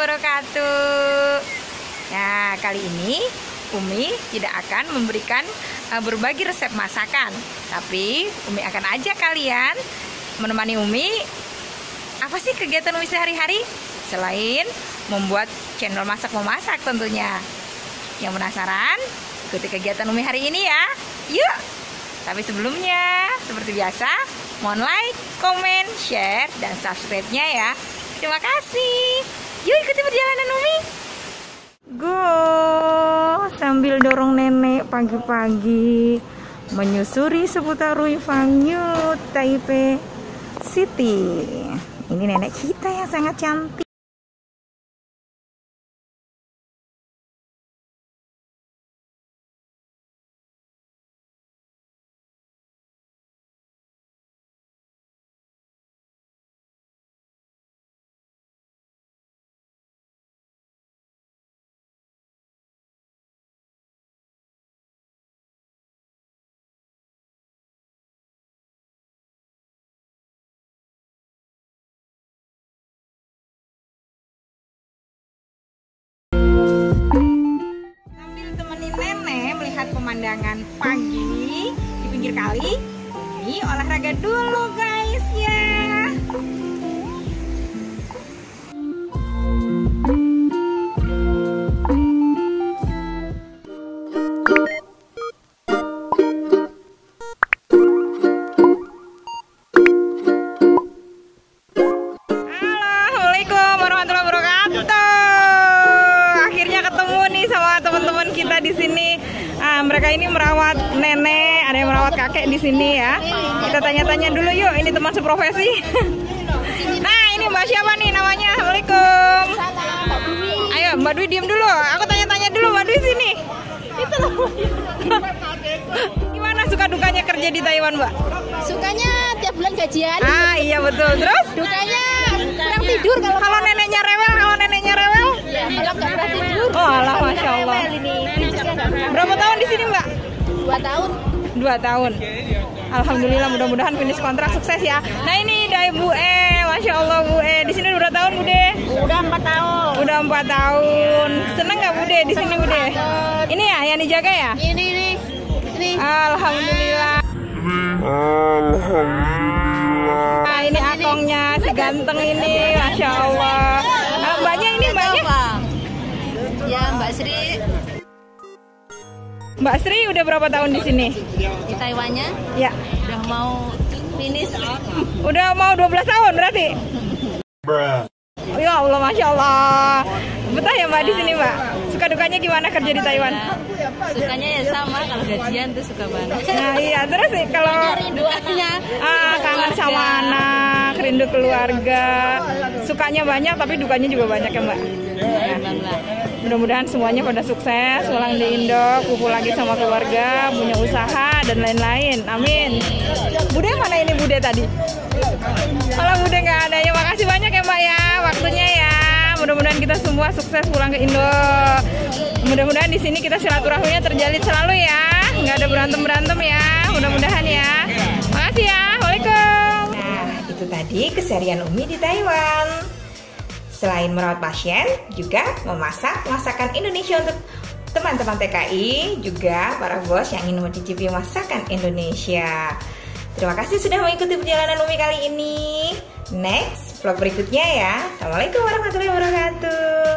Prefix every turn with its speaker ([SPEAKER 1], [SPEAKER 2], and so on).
[SPEAKER 1] wabarakatuh. Nah, kali ini Umi tidak akan memberikan berbagi resep masakan, tapi Umi akan ajak kalian menemani Umi. Apa sih kegiatan Umi sehari-hari selain membuat channel masak memasak tentunya? Yang penasaran? Ikuti kegiatan Umi hari ini ya. Yuk. Tapi sebelumnya, seperti biasa, mohon like, komen, share, dan subscribe-nya ya. Terima kasih. Yuk ikuti perjalanan Umi. Go, sambil dorong nenek pagi-pagi menyusuri seputar Rui Fangyu, Taipei City. Ini nenek kita yang sangat cantik. Pemandangan pagi di pinggir kali. Ini olahraga dulu guys ya. Assalamualaikum warahmatullahi wabarakatuh. Akhirnya ketemu nih sama teman-teman kita di sini. Mereka ini merawat nenek, ada yang merawat kakek di sini ya. Kita tanya-tanya dulu yuk, ini teman seprofesi. Nah, ini Mbak siapa nih namanya? Assalamualaikum. Ayo Mbak Dwi diem dulu, aku tanya-tanya dulu Mbak Dwi sini. Gimana suka dukanya kerja di Taiwan Mbak?
[SPEAKER 2] Sukanya tiap bulan gajian.
[SPEAKER 1] Iya betul. Terus?
[SPEAKER 2] Dukanya kurang tidur
[SPEAKER 1] kalau neneknya rewel,
[SPEAKER 2] Ya, kalau nggak pernah tidur.
[SPEAKER 1] Oh alah, Masya Allah. Berapa tahun di sini Mbak?
[SPEAKER 2] 2 tahun.
[SPEAKER 1] 2 tahun. Alhamdulillah, mudah-mudahan finish kontrak sukses ya. Nah ini dari Bu Masya Allah Bu di sini udah tahun Bu
[SPEAKER 2] Udah 4 tahun.
[SPEAKER 1] Udah 4 tahun. Seneng nggak Bu di sini Bu Ini ya yang dijaga ya?
[SPEAKER 2] Ini.
[SPEAKER 1] Alhamdulillah. Nah ini akongnya si ganteng ini, Masya Allah. Mbaknya ini mbaknya?
[SPEAKER 2] Ya Mbak Sri.
[SPEAKER 1] Mbak Sri udah berapa tahun di sini?
[SPEAKER 2] Di Taiwannya?
[SPEAKER 1] Ya.
[SPEAKER 2] Udah mau finish.
[SPEAKER 1] Udah mau 12 tahun berarti? Ya Allah, Masya Allah. Betah ya Mbak di sini Mbak? Suka dukanya gimana kerja di Taiwan?
[SPEAKER 2] Sukanya ya sama, kalau gajian tuh suka banget.
[SPEAKER 1] Nah iya, terus sih kalau
[SPEAKER 2] rindu anaknya.
[SPEAKER 1] Kangen sama anak, rindu keluarga. Sukanya banyak tapi dukanya juga banyak ya Mbak. Mudah-mudahan semuanya pada sukses, pulang di Indo, kumpul lagi sama keluarga, punya usaha dan lain-lain. Amin. Bude mana ini Bude tadi? Kalau Bude nggak ada ya, makasih banyak ya Mbak ya, waktunya ya. Mudah-mudahan kita semua sukses pulang ke Indo. Mudah-mudahan di sini kita silaturahminya terjalin selalu ya, nggak ada berantem ya. Mudah-mudahan ya. Makasih ya. Waalaikumsalam. Nah, itu tadi keseharian Umi di Taiwan. Selain merawat pasien, juga memasak masakan Indonesia untuk teman-teman TKI, juga para bos yang ingin mencicipi masakan Indonesia. Terima kasih sudah mengikuti perjalanan Umi kali ini. Next vlog berikutnya ya. Assalamualaikum warahmatullahi wabarakatuh.